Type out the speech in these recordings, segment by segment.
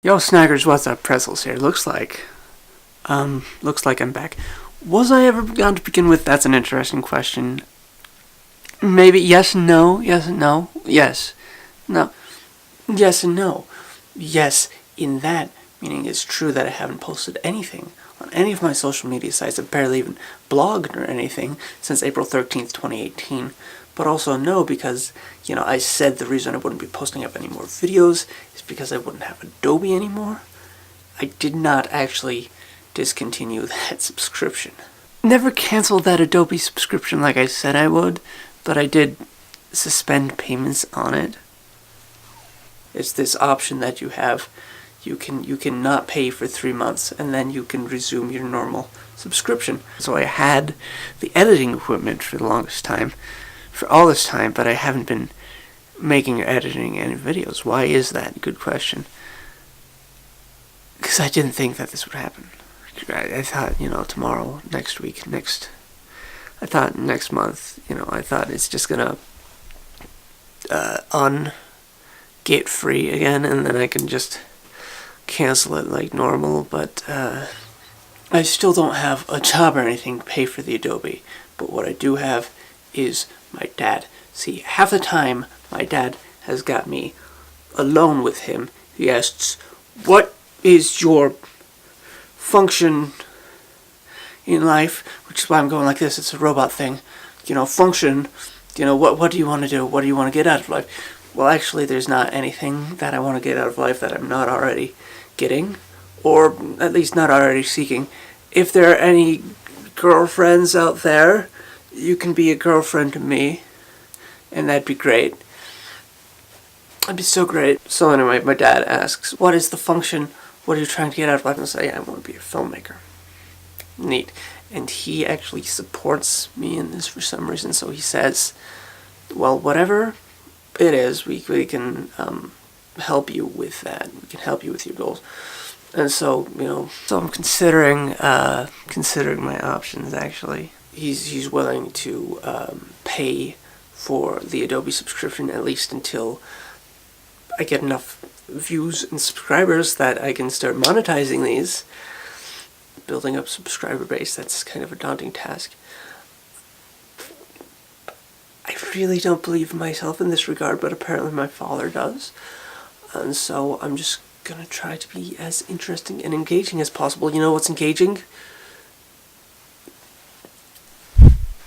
Yo, Snaggers, what's up? Pretzels here. Looks like I'm back. Was I ever gone to begin with? That's an interesting question. Maybe yes and no, yes and no, yes, no, yes and no. Yes, in that, meaning it's true that I haven't posted anything on any of my social media sites. I've barely even blogged or anything since April 13th, 2018. But also no, because, I said the reason I wouldn't be posting up any more videos is because I wouldn't have Adobe anymore. I did not actually discontinue that subscription. Never canceled that Adobe subscription like I said I would, but I did suspend payments on it. It's this option that you have. You can not pay for 3 months, and then you can resume your normal subscription. So I had the editing equipment for the longest time, for all this time, but I haven't been making or editing any videos. Why is that? Good question. Because I didn't think that this would happen. I thought, tomorrow, next week, I thought next month, I thought it's just gonna get free again, and then I can just cancel it like normal. But I still don't have a job or anything to pay for the Adobe. But what I do have is my dad. See, half the time my dad has got me alone with him. He asks, "What is your function in life?" Which is why I'm going like this. It's a robot thing. Function. What do you want to do? What do you want to get out of life? Well, actually, there's not anything that I want to get out of life that I'm not already getting, or at least not already seeking. If there are any girlfriends out there, you can be a girlfriend to me, and that'd be great. That'd be so great. So anyway, my dad asks, "What is the function? What are you trying to get out of life?" And I say, "I want to be a filmmaker." Neat. And he actually supports me in this for some reason. So he says, "Well, whatever it is, we can help you with that. We can help you with your goals." And so, so I'm considering my options. Actually, he's willing to pay for the Adobe subscription, at least until I get enough views and subscribers that I can start monetizing these. Building up subscriber base, that's kind of a daunting task. I really don't believe in myself in this regard, but apparently my father does. And so I'm just gonna try to be as interesting and engaging as possible. You know what's engaging?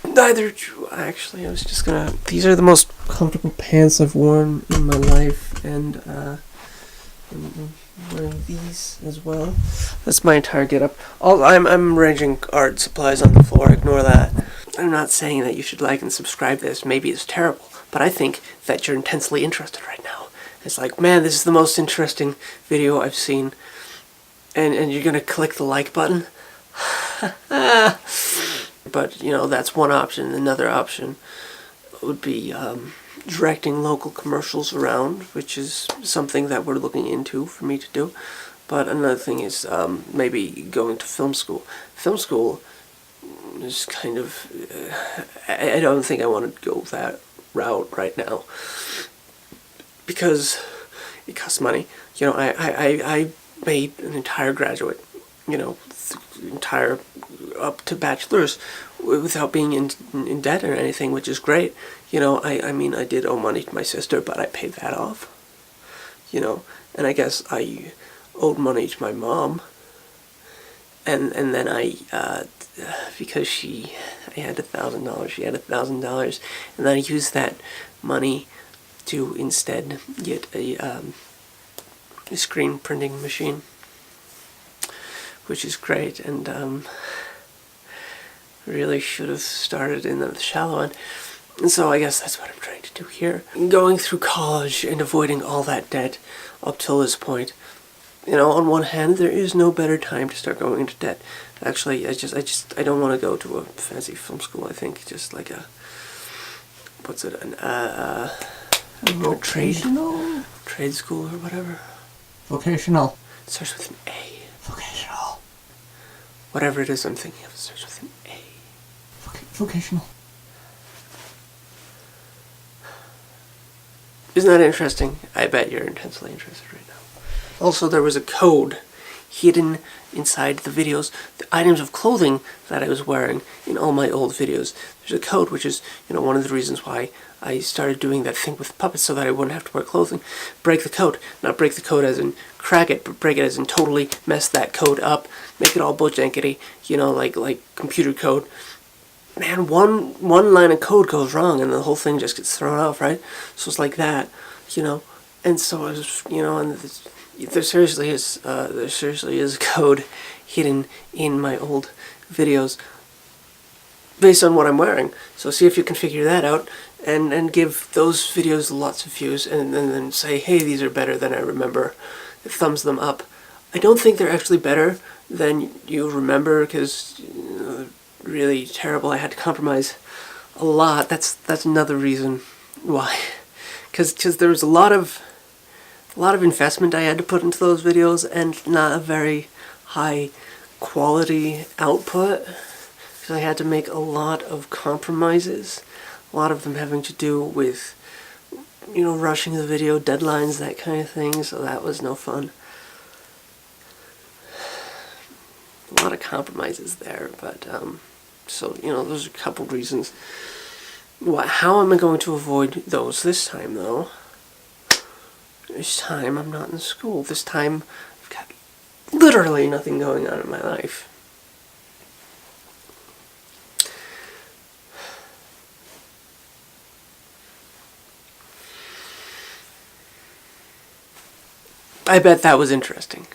Neither. Actually, I was just gonna. These are the most comfortable pants I've worn in my life, and I'm wearing these as well. That's my entire getup. I'm arranging art supplies on the floor. Ignore that. I'm not saying that you should like and subscribe to this. Maybe it's terrible, but I think that you're intensely interested right now. It's like, man, this is the most interesting video I've seen, and you're gonna click the like button. But, that's one option. Another option would be directing local commercials around, which is something that we're looking into for me to do. But another thing is maybe going to film school. Film school is kind of... I don't think I want to go that route right now, because it costs money. I made an entire graduate, entire up to bachelor's without being in debt or anything, which is great. I did owe money to my sister, but I paid that off. And I guess I owed money to my mom, and then because I had $1,000, she had $1,000, and then I used that money to instead get a screen printing machine, which is great, and really should have started in the shallow end. And so I guess that's what I'm trying to do here. Going through college and avoiding all that debt up till this point. On one hand, there is no better time to start going into debt. Actually, I don't want to go to a fancy film school. I think just like a, what's it, a trade school or whatever. Vocational. It starts with an A. Vocational. Whatever it is I'm thinking of, it starts with an A. Vocational. Isn't that interesting? I bet you're intensely interested right now. Also, there was a code hidden inside the videos, the items of clothing that I was wearing in all my old videos. There's a code, which is, one of the reasons why I started doing that thing with puppets, so that I wouldn't have to wear clothing. Break the code. Not break the code as in crack it, but break it as in totally mess that code up, make it all bojankety, like computer code. Man, one line of code goes wrong and the whole thing just gets thrown off, right? So it's like that, And so I was, and there seriously is code hidden in my old videos based on what I'm wearing. So see if you can figure that out, and give those videos lots of views, and then say, hey, these are better than I remember. Thumbs them up. I don't think they're actually better than you remember, because really terrible. I had to compromise a lot. That's another reason why. Because there was a lot of investment I had to put into those videos, and not a very high quality output. Because I had to make a lot of compromises. A lot of them having to do with, rushing the video, deadlines, that kind of thing. So that was no fun. A lot of compromises there, but so those are a couple reasons. How am I going to avoid those this time, though? This time I'm not in school. This time I've got literally nothing going on in my life. I bet that was interesting.